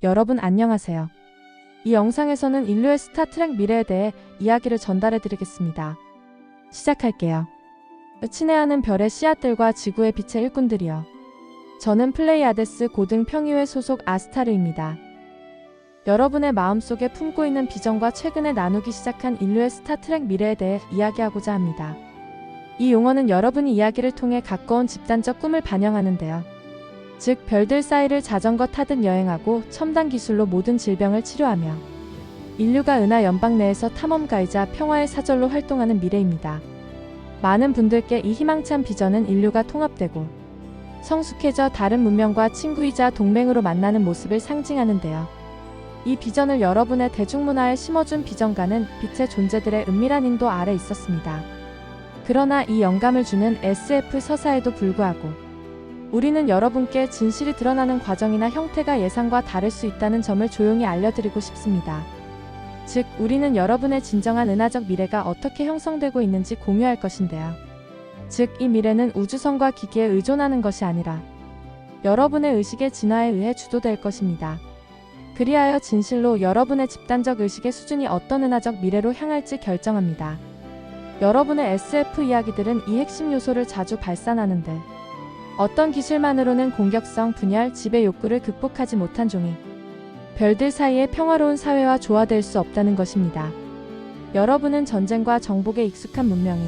여러분 안녕하세요. 이 영상에서는 인류의 스타트랙 미래에 대해 이야기를 전달해 드리겠습니다. 시작할게요. 친애하는 별의 씨앗들과 지구의 빛의 일꾼들이여. 저는 플레이아데스 고등 평의회 소속 아스타르입니다. 여러분의 마음속에 품고 있는 비전과 최근에 나누기 시작한 인류의 스타트랙 미래에 대해 이야기하고자 합니다. 이 용어는 여러분이 이야기를 통해 가까운 집단적 꿈을 반영하는데요. 즉, 별들 사이를 자전거 타듯 여행하고 첨단 기술로 모든 질병을 치료하며 인류가 은하 연방 내에서 탐험가이자 평화의 사절로 활동하는 미래입니다. 많은 분들께 이 희망찬 비전은 인류가 통합되고 성숙해져 다른 문명과 친구이자 동맹으로 만나는 모습을 상징하는데요. 이 비전을 여러분의 대중문화에 심어준 비전가는 빛의 존재들의 은밀한 인도 아래 있었습니다. 그러나 이 영감을 주는 SF 서사에도 불구하고 우리는 여러분께 진실이 드러나는 과정이나 형태가 예상과 다를 수 있다는 점을 조용히 알려드리고 싶습니다. 즉, 우리는 여러분의 진정한 은하적 미래가 어떻게 형성되고 있는지 공유할 것인데요. 즉, 이 미래는 우주선과 기기에 의존하는 것이 아니라 여러분의 의식의 진화에 의해 주도될 것입니다. 그리하여 진실로 여러분의 집단적 의식의 수준이 어떤 은하적 미래로 향할지 결정합니다. 여러분의 SF 이야기들은 이 핵심 요소를 자주 발산하는데 어떤 기술만으로는 공격성, 분열, 지배 욕구를 극복하지 못한 종이 별들 사이의 평화로운 사회와 조화될 수 없다는 것입니다. 여러분은 전쟁과 정복에 익숙한 문명이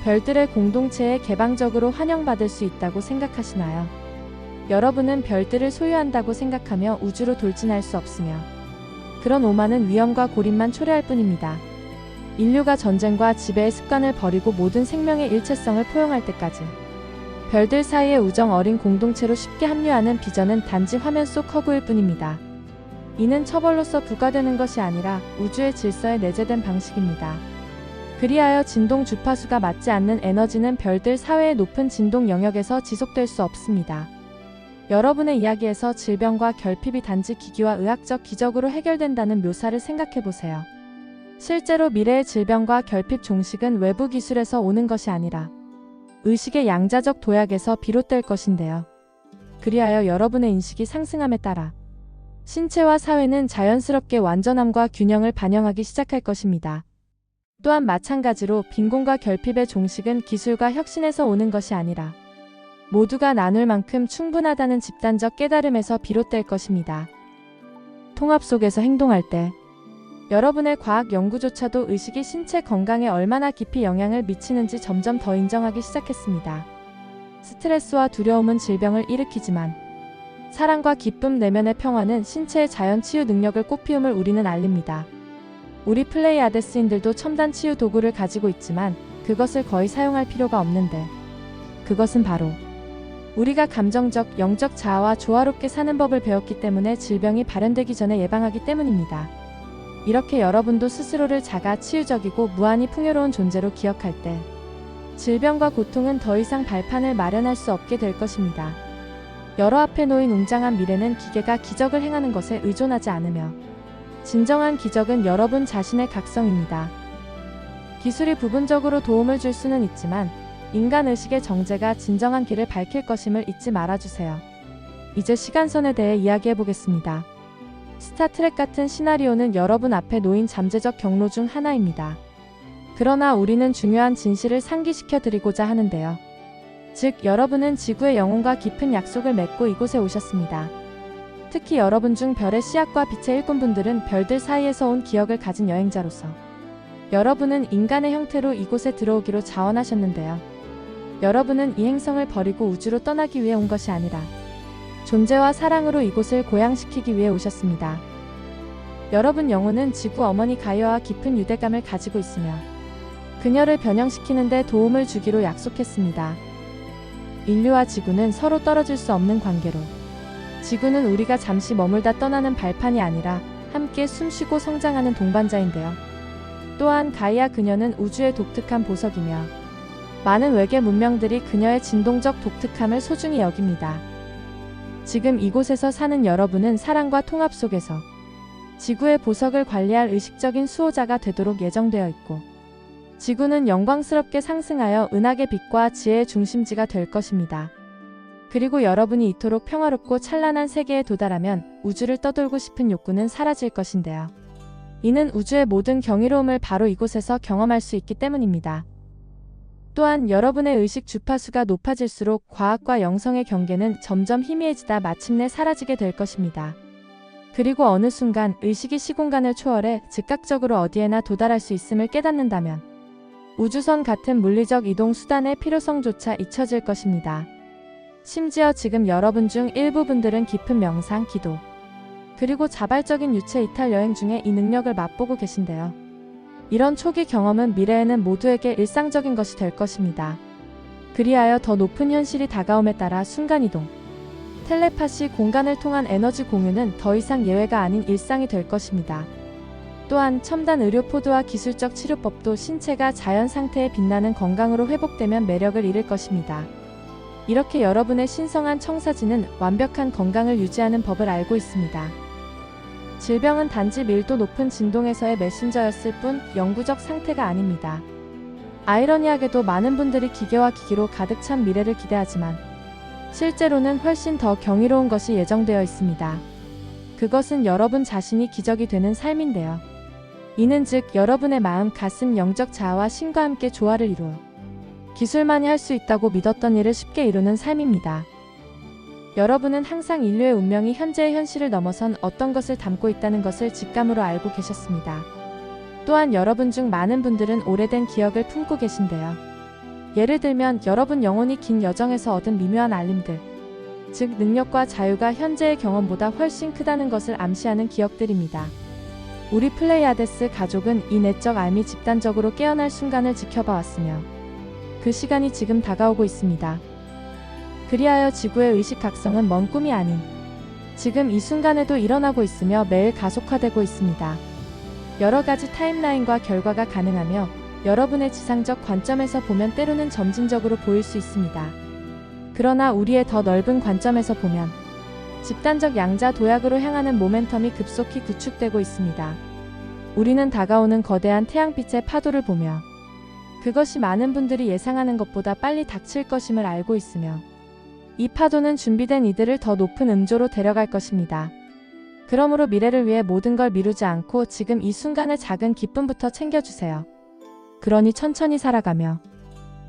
별들의 공동체에 개방적으로 환영받을 수 있다고 생각하시나요? 여러분은 별들을 소유한다고 생각하며 우주로 돌진할 수 없으며 그런 오만은 위험과 고립만 초래할 뿐입니다. 인류가 전쟁과 지배의 습관을 버리고 모든 생명의 일체성을 포용할 때까지 별들 사이의 우정 어린 공동체로 쉽게 합류하는 비전은 단지 화면 속 허구일 뿐입니다. 이는 처벌로서 부과되는 것이 아니라 우주의 질서에 내재된 방식입니다. 그리하여 진동 주파수가 맞지 않는 에너지는 별들 사회의 높은 진동 영역에서 지속될 수 없습니다. 여러분의 이야기에서 질병과 결핍이 단지 기기와 의학적 기적으로 해결된다는 묘사를 생각해보세요. 실제로 미래의 질병과 결핍 종식은 외부 기술에서 오는 것이 아니라 의식의 양자적 도약에서 비롯될 것인데요. 그리하여 여러분의 인식이 상승함에 따라 신체와 사회는 자연스럽게 완전함과 균형을 반영하기 시작할 것입니다. 또한 마찬가지로 빈곤과 결핍의 종식은 기술과 혁신에서 오는 것이 아니라 모두가 나눌 만큼 충분하다는 집단적 깨달음에서 비롯될 것입니다. 통합 속에서 행동할 때 여러분의 과학 연구조차도 의식이 신체 건강에 얼마나 깊이 영향을 미치는지 점점 더 인정하기 시작했습니다. 스트레스와 두려움은 질병을 일으키지만 사랑과 기쁨 내면의 평화는 신체의 자연 치유 능력을 꽃피움을 우리는 알립니다. 우리 플레이아데스인들도 첨단 치유 도구를 가지고 있지만 그것을 거의 사용할 필요가 없는데 그것은 바로 우리가 감정적, 영적 자아와 조화롭게 사는 법을 배웠기 때문에 질병이 발현되기 전에 예방하기 때문입니다. 이렇게 여러분도 스스로를 자가 치유적이고 무한히 풍요로운 존재로 기억할 때 질병과 고통은 더 이상 발판을 마련할 수 없게 될 것입니다. 여러 앞에 놓인 웅장한 미래는 기계가 기적을 행하는 것에 의존하지 않으며 진정한 기적은 여러분 자신의 각성입니다. 기술이 부분적으로 도움을 줄 수는 있지만 인간 의식의 정제가 진정한 길을 밝힐 것임을 잊지 말아주세요. 이제 시간선에 대해 이야기해 보겠습니다. 스타트랙 같은 시나리오는 여러분 앞에 놓인 잠재적 경로 중 하나입니다. 그러나 우리는 중요한 진실을 상기시켜 드리고자 하는데요. 즉, 여러분은 지구의 영혼과 깊은 약속을 맺고 이곳에 오셨습니다. 특히 여러분 중 별의 씨앗과 빛의 일꾼분들은 별들 사이에서 온 기억을 가진 여행자로서 여러분은 인간의 형태로 이곳에 들어오기로 자원하셨는데요. 여러분은 이 행성을 버리고 우주로 떠나기 위해 온 것이 아니라 존재와 사랑으로 이곳을 고양시키기 위해 오셨습니다. 여러분 영혼은 지구 어머니 가이아와 깊은 유대감을 가지고 있으며 그녀를 변형시키는 데 도움을 주기로 약속했습니다. 인류와 지구는 서로 떨어질 수 없는 관계로 지구는 우리가 잠시 머물다 떠나는 발판이 아니라 함께 숨쉬고 성장하는 동반자인데요. 또한 가이아 그녀는 우주의 독특한 보석이며 많은 외계 문명들이 그녀의 진동적 독특함을 소중히 여깁니다. 지금 이곳에서 사는 여러분은 사랑과 통합 속에서 지구의 보석을 관리할 의식적인 수호자가 되도록 예정되어 있고 지구는 영광스럽게 상승하여 은하계 빛과 지혜의 중심지가 될 것입니다. 그리고 여러분이 이토록 평화롭고 찬란한 세계에 도달하면 우주를 떠돌고 싶은 욕구는 사라질 것인데요. 이는 우주의 모든 경이로움을 바로 이곳에서 경험할 수 있기 때문입니다. 또한 여러분의 의식 주파수가 높아질수록 과학과 영성의 경계는 점점 희미해지다 마침내 사라지게 될 것입니다. 그리고 어느 순간 의식이 시공간을 초월해 즉각적으로 어디에나 도달할 수 있음을 깨닫는다면 우주선 같은 물리적 이동 수단의 필요성조차 잊혀질 것입니다. 심지어 지금 여러분 중 일부분들은 깊은 명상, 기도, 그리고 자발적인 유체 이탈 여행 중에 이 능력을 맛보고 계신데요. 이런 초기 경험은 미래에는 모두에게 일상적인 것이 될 것입니다. 그리하여 더 높은 현실이 다가옴에 따라 순간이동, 텔레파시, 공간을 통한 에너지 공유는 더 이상 예외가 아닌 일상이 될 것입니다. 또한 첨단 의료 포드와 기술적 치료법도 신체가 자연 상태에 빛나는 건강으로 회복되면 매력을 잃을 것입니다. 이렇게 여러분의 신성한 청사진은 완벽한 건강을 유지하는 법을 알고 있습니다. 질병은 단지 밀도 높은 진동에서의 메신저였을 뿐 영구적 상태가 아닙니다. 아이러니하게도 많은 분들이 기계와 기기로 가득 찬 미래를 기대하지만 실제로는 훨씬 더 경이로운 것이 예정되어 있습니다. 그것은 여러분 자신이 기적이 되는 삶인데요. 이는 즉 여러분의 마음, 가슴, 영적 자아와 신과 함께 조화를 이루어 기술만이 할 수 있다고 믿었던 일을 쉽게 이루는 삶입니다. 여러분은 항상 인류의 운명이 현재의 현실을 넘어선 어떤 것을 담고 있다는 것을 직감으로 알고 계셨습니다. 또한 여러분 중 많은 분들은 오래된 기억을 품고 계신데요. 예를 들면 여러분 영혼이 긴 여정에서 얻은 미묘한 알림들, 즉 능력과 자유가 현재의 경험보다 훨씬 크다는 것을 암시하는 기억들입니다. 우리 플레이아데스 가족은 이 내적 알미 집단적으로 깨어날 순간을 지켜봐왔으며 그 시간이 지금 다가오고 있습니다. 그리하여 지구의 의식 각성은 먼 꿈이 아닌 지금 이 순간에도 일어나고 있으며 매일 가속화되고 있습니다. 여러 가지 타임라인과 결과가 가능하며 여러분의 지상적 관점에서 보면 때로는 점진적으로 보일 수 있습니다. 그러나 우리의 더 넓은 관점에서 보면 집단적 양자 도약으로 향하는 모멘텀이 급속히 구축되고 있습니다. 우리는 다가오는 거대한 태양빛의 파도를 보며 그것이 많은 분들이 예상하는 것보다 빨리 닥칠 것임을 알고 있으며 이 파도는 준비된 이들을 더 높은 음조로 데려갈 것입니다. 그러므로 미래를 위해 모든 걸 미루지 않고 지금 이 순간의 작은 기쁨부터 챙겨주세요. 그러니 천천히 살아가며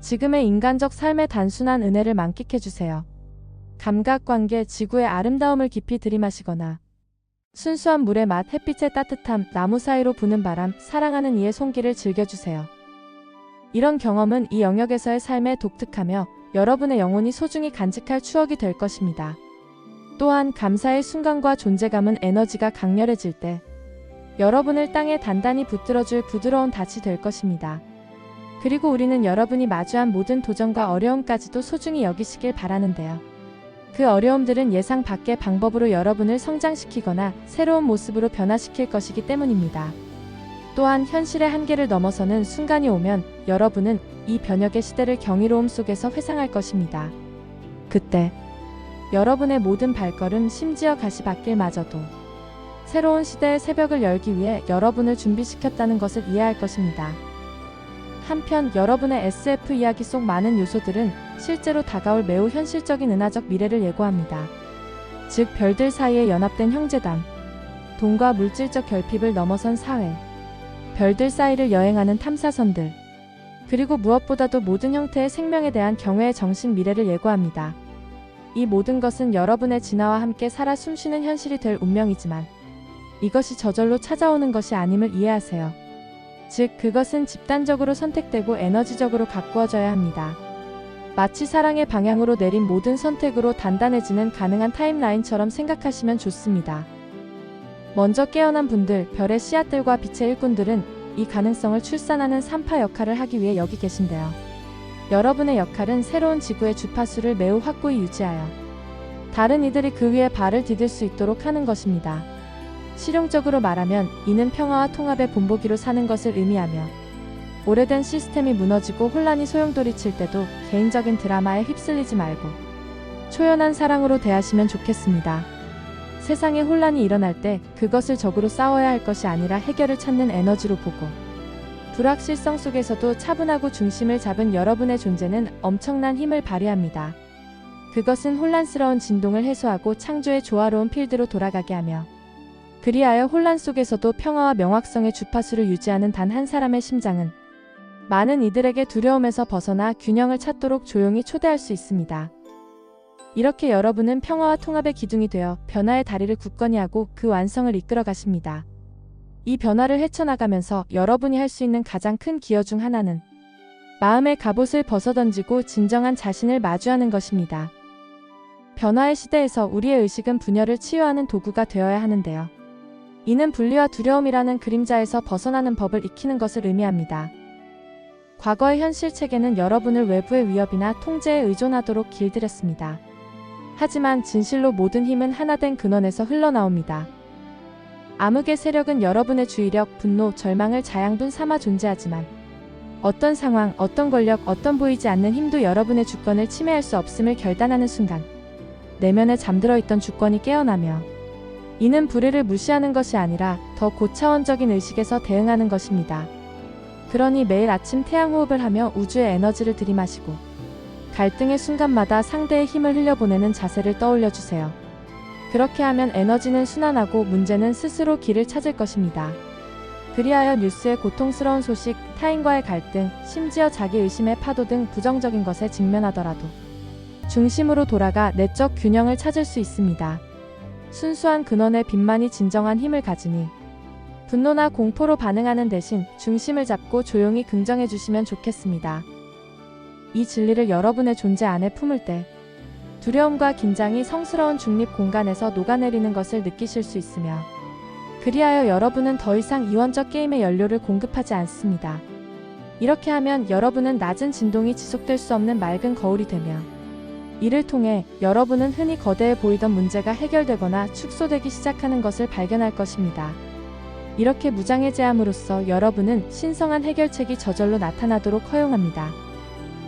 지금의 인간적 삶의 단순한 은혜를 만끽해주세요. 감각관계, 지구의 아름다움을 깊이 들이마시거나 순수한 물의 맛, 햇빛의 따뜻함, 나무 사이로 부는 바람, 사랑하는 이의 손길을 즐겨주세요. 이런 경험은 이 영역에서의 삶에 독특하며 여러분의 영혼이 소중히 간직할 추억이 될 것입니다. 또한 감사의 순간과 존재감은 에너지가 강렬해질 때 여러분을 땅에 단단히 붙들어줄 부드러운 닻이 될 것입니다. 그리고 우리는 여러분이 마주한 모든 도전과 어려움까지도 소중히 여기시길 바라는데요. 그 어려움들은 예상 밖의 방법으로 여러분을 성장시키거나 새로운 모습으로 변화시킬 것이기 때문입니다. 또한 현실의 한계를 넘어서는 순간이 오면 여러분은 이 변혁의 시대를 경이로움 속에서 회상할 것입니다. 그때 여러분의 모든 발걸음, 심지어 가시밭길마저도 새로운 시대의 새벽을 열기 위해 여러분을 준비시켰다는 것을 이해할 것입니다. 한편 여러분의 SF 이야기 속 많은 요소들은 실제로 다가올 매우 현실적인 은하적 미래를 예고합니다. 즉 별들 사이에 연합된 형제단, 돈과 물질적 결핍을 넘어선 사회, 별들 사이를 여행하는 탐사선들, 그리고 무엇보다도 모든 형태의 생명에 대한 경외의 정신 미래를 예고합니다. 이 모든 것은 여러분의 진화와 함께 살아 숨쉬는 현실이 될 운명이지만 이것이 저절로 찾아오는 것이 아님을 이해하세요. 즉 그것은 집단적으로 선택되고 에너지적으로 가꾸어져야 합니다. 마치 사랑의 방향으로 내린 모든 선택으로 단단해지는 가능한 타임라인처럼 생각하시면 좋습니다. 먼저 깨어난 분들, 별의 씨앗들과 빛의 일꾼들은 이 가능성을 출산하는 산파 역할을 하기 위해 여기 계신데요. 여러분의 역할은 새로운 지구의 주파수를 매우 확고히 유지하여 다른 이들이 그 위에 발을 디딜 수 있도록 하는 것입니다. 실용적으로 말하면 이는 평화와 통합의 본보기로 사는 것을 의미하며 오래된 시스템이 무너지고 혼란이 소용돌이칠 때도 개인적인 드라마에 휩쓸리지 말고 초연한 사랑으로 대하시면 좋겠습니다. 세상에 혼란이 일어날 때 그것을 적으로 싸워야 할 것이 아니라 해결을 찾는 에너지로 보고 불확실성 속에서도 차분하고 중심을 잡은 여러분의 존재는 엄청난 힘을 발휘합니다. 그것은 혼란스러운 진동을 해소하고 창조의 조화로운 필드로 돌아가게 하며 그리하여 혼란 속에서도 평화와 명확성의 주파수를 유지하는 단 한 사람의 심장은 많은 이들에게 두려움에서 벗어나 균형을 찾도록 조용히 초대할 수 있습니다. 이렇게 여러분은 평화와 통합의 기둥이 되어 변화의 다리를 굳건히 하고 그 완성을 이끌어 가십니다. 이 변화를 헤쳐나가면서 여러분이 할 수 있는 가장 큰 기여 중 하나는 마음의 갑옷을 벗어던지고 진정한 자신을 마주하는 것입니다. 변화의 시대에서 우리의 의식은 분열을 치유하는 도구가 되어야 하는데요. 이는 분리와 두려움이라는 그림자에서 벗어나는 법을 익히는 것을 의미합니다. 과거의 현실 체계는 여러분을 외부의 위협이나 통제에 의존하도록 길들였습니다. 하지만 진실로 모든 힘은 하나된 근원에서 흘러나옵니다. 암흑의 세력은 여러분의 주의력, 분노, 절망을 자양분 삼아 존재하지만 어떤 상황, 어떤 권력, 어떤 보이지 않는 힘도 여러분의 주권을 침해할 수 없음을 결단하는 순간 내면에 잠들어 있던 주권이 깨어나며 이는 불의를 무시하는 것이 아니라 더 고차원적인 의식에서 대응하는 것입니다. 그러니 매일 아침 태양호흡을 하며 우주의 에너지를 들이마시고 갈등의 순간마다 상대의 힘을 흘려보내는 자세를 떠올려주세요. 그렇게 하면 에너지는 순환하고 문제는 스스로 길을 찾을 것입니다. 그리하여 뉴스의 고통스러운 소식, 타인과의 갈등, 심지어 자기의심의 파도 등 부정적인 것에 직면하더라도 중심으로 돌아가 내적 균형을 찾을 수 있습니다. 순수한 근원의 빛만이 진정한 힘을 가지니 분노나 공포로 반응하는 대신 중심을 잡고 조용히 긍정해 주시면 좋겠습니다. 이 진리를 여러분의 존재 안에 품을 때 두려움과 긴장이 성스러운 중립 공간에서 녹아내리는 것을 느끼실 수 있으며 그리하여 여러분은 더 이상 이원적 게임의 연료를 공급하지 않습니다. 이렇게 하면 여러분은 낮은 진동이 지속될 수 없는 맑은 거울이 되며 이를 통해 여러분은 흔히 거대해 보이던 문제가 해결되거나 축소되기 시작하는 것을 발견할 것입니다. 이렇게 무장해제함으로써 여러분은 신성한 해결책이 저절로 나타나도록 허용합니다.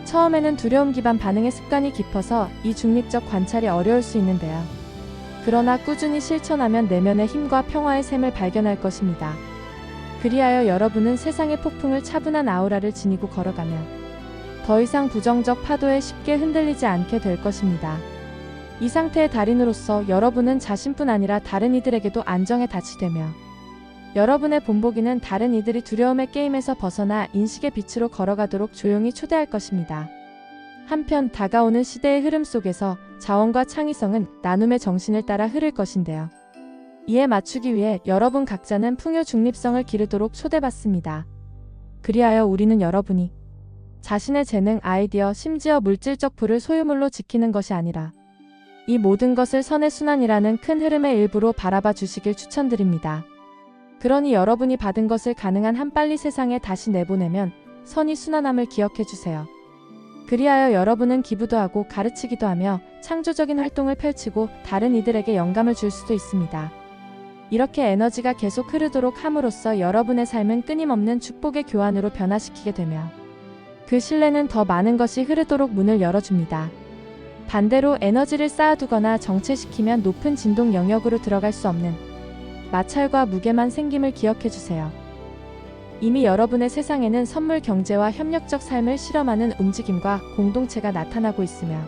처음에는 두려움 기반 반응의 습관이 깊어서 이 중립적 관찰이 어려울 수 있는데요. 그러나 꾸준히 실천하면 내면의 힘과 평화의 샘을 발견할 것입니다. 그리하여 여러분은 세상의 폭풍을 차분한 아우라를 지니고 걸어가며 더 이상 부정적 파도에 쉽게 흔들리지 않게 될 것입니다. 이 상태의 달인으로서 여러분은 자신뿐 아니라 다른 이들에게도 안정에 닻이 되며 여러분의 본보기는 다른 이들이 두려움의 게임에서 벗어나 인식의 빛으로 걸어가도록 조용히 초대할 것입니다. 한편 다가오는 시대의 흐름 속에서 자원과 창의성은 나눔의 정신을 따라 흐를 것인데요. 이에 맞추기 위해 여러분 각자는 풍요 중립성을 기르도록 초대받습니다. 그리하여 우리는 여러분이 자신의 재능, 아이디어, 심지어 물질적 부를 소유물로 지키는 것이 아니라 이 모든 것을 선의 순환이라는 큰 흐름의 일부로 바라봐 주시길 추천드립니다. 그러니 여러분이 받은 것을 가능한 한 빨리 세상에 다시 내보내면 선이 순환함을 기억해 주세요. 그리하여 여러분은 기부도 하고 가르치기도 하며 창조적인 활동을 펼치고 다른 이들에게 영감을 줄 수도 있습니다. 이렇게 에너지가 계속 흐르도록 함으로써 여러분의 삶은 끊임없는 축복의 교환으로 변화시키게 되며 그 신뢰는 더 많은 것이 흐르도록 문을 열어줍니다. 반대로 에너지를 쌓아두거나 정체시키면 높은 진동 영역으로 들어갈 수 없는 마찰과 무게만 생김을 기억해주세요. 이미 여러분의 세상에는 선물 경제와 협력적 삶을 실험하는 움직임과 공동체가 나타나고 있으며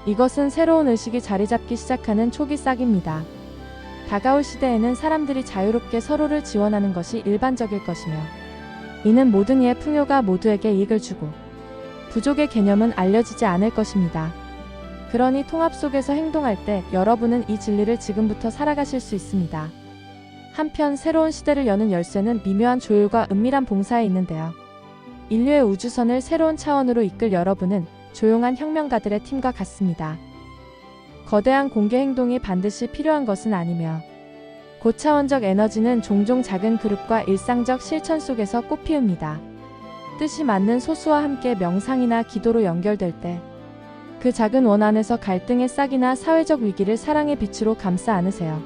이것은 새로운 의식이 자리 잡기 시작하는 초기 싹입니다. 다가올 시대에는 사람들이 자유롭게 서로를 지원하는 것이 일반적일 것이며 이는 모든 이의 풍요가 모두에게 이익을 주고 부족의 개념은 알려지지 않을 것입니다. 그러니 통합 속에서 행동할 때 여러분은 이 진리를 지금부터 살아가실 수 있습니다. 한편 새로운 시대를 여는 열쇠는 미묘한 조율과 은밀한 봉사에 있는데요. 인류의 우주선을 새로운 차원으로 이끌 여러분은 조용한 혁명가들의 팀과 같습니다. 거대한 공개 행동이 반드시 필요한 것은 아니며 고차원적 에너지는 종종 작은 그룹과 일상적 실천 속에서 꽃피웁니다. 뜻이 맞는 소수와 함께 명상이나 기도로 연결될 때 그 작은 원 안에서 갈등의 싹이나 사회적 위기를 사랑의 빛으로 감싸 안으세요.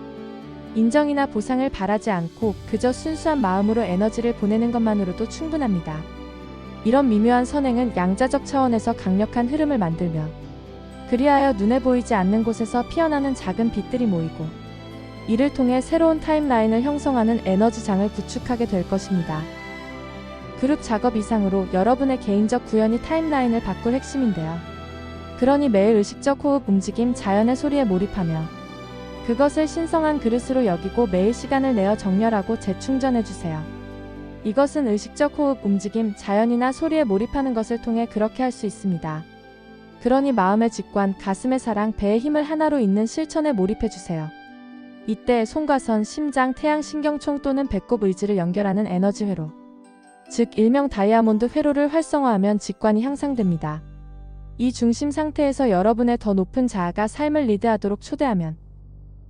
인정이나 보상을 바라지 않고 그저 순수한 마음으로 에너지를 보내는 것만으로도 충분합니다. 이런 미묘한 선행은 양자적 차원에서 강력한 흐름을 만들며 그리하여 눈에 보이지 않는 곳에서 피어나는 작은 빛들이 모이고 이를 통해 새로운 타임라인을 형성하는 에너지장을 구축하게 될 것입니다. 그룹 작업 이상으로 여러분의 개인적 구현이 타임라인을 바꿀 핵심인데요. 그러니 매일 의식적 호흡, 움직임, 자연의 소리에 몰입하며 그것을 신성한 그릇으로 여기고 매일 시간을 내어 정렬하고 재충전해주세요. 이것은 의식적 호흡, 움직임, 자연이나 소리에 몰입하는 것을 통해 그렇게 할 수 있습니다. 그러니 마음의 직관, 가슴의 사랑, 배의 힘을 하나로 잇는 실천에 몰입해주세요. 이때 손과 손, 심장, 태양, 신경총 또는 배꼽, 의지를 연결하는 에너지 회로, 즉 일명 다이아몬드 회로를 활성화하면 직관이 향상됩니다. 이 중심 상태에서 여러분의 더 높은 자아가 삶을 리드하도록 초대하면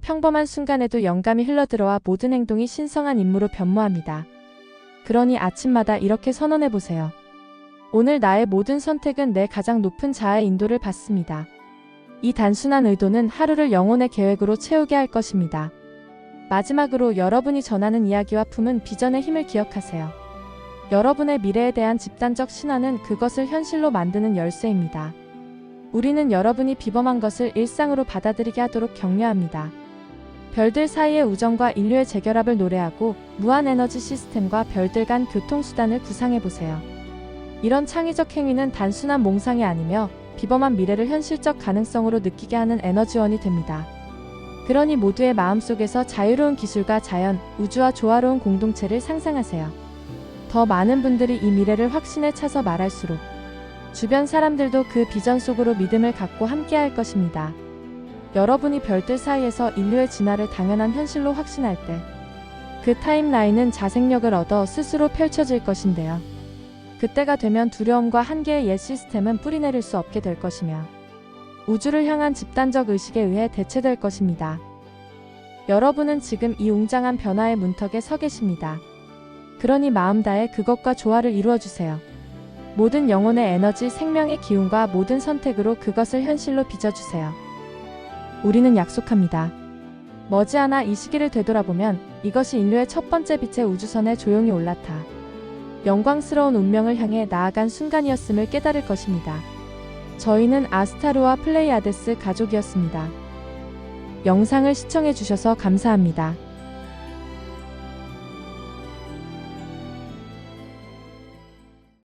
평범한 순간에도 영감이 흘러들어와 모든 행동이 신성한 임무로 변모합니다. 그러니 아침마다 이렇게 선언해보세요. 오늘 나의 모든 선택은 내 가장 높은 자아의 인도를 받습니다. 이 단순한 의도는 하루를 영혼의 계획으로 채우게 할 것입니다. 마지막으로 여러분이 전하는 이야기와 품은 비전의 힘을 기억하세요. 여러분의 미래에 대한 집단적 신화는 그것을 현실로 만드는 열쇠입니다. 우리는 여러분이 비범한 것을 일상으로 받아들이게 하도록 격려합니다. 별들 사이의 우정과 인류의 재결합을 노래하고 무한 에너지 시스템과 별들 간 교통수단을 구상해보세요. 이런 창의적 행위는 단순한 몽상이 아니며 비범한 미래를 현실적 가능성으로 느끼게 하는 에너지원이 됩니다. 그러니 모두의 마음속에서 자유로운 기술과 자연, 우주와 조화로운 공동체를 상상하세요. 더 많은 분들이 이 미래를 확신에 차서 말할수록 주변 사람들도 그 비전 속으로 믿음을 갖고 함께할 것입니다. 여러분이 별들 사이에서 인류의 진화를 당연한 현실로 확신할 때 그 타임라인은 자생력을 얻어 스스로 펼쳐질 것인데요. 그때가 되면 두려움과 한계의 옛 시스템은 뿌리내릴 수 없게 될 것이며 우주를 향한 집단적 의식에 의해 대체될 것입니다. 여러분은 지금 이 웅장한 변화의 문턱에 서 계십니다. 그러니 마음 다해 그것과 조화를 이루어주세요. 모든 영혼의 에너지, 생명의 기운과 모든 선택으로 그것을 현실로 빚어주세요. 우리는 약속합니다. 머지않아 이 시기를 되돌아보면 이것이 인류의 첫 번째 빛의 우주선에 조용히 올라타 영광스러운 운명을 향해 나아간 순간이었음을 깨달을 것입니다. 저희는 아스타르와 플레이아데스 가족이었습니다. 영상을 시청해주셔서 감사합니다.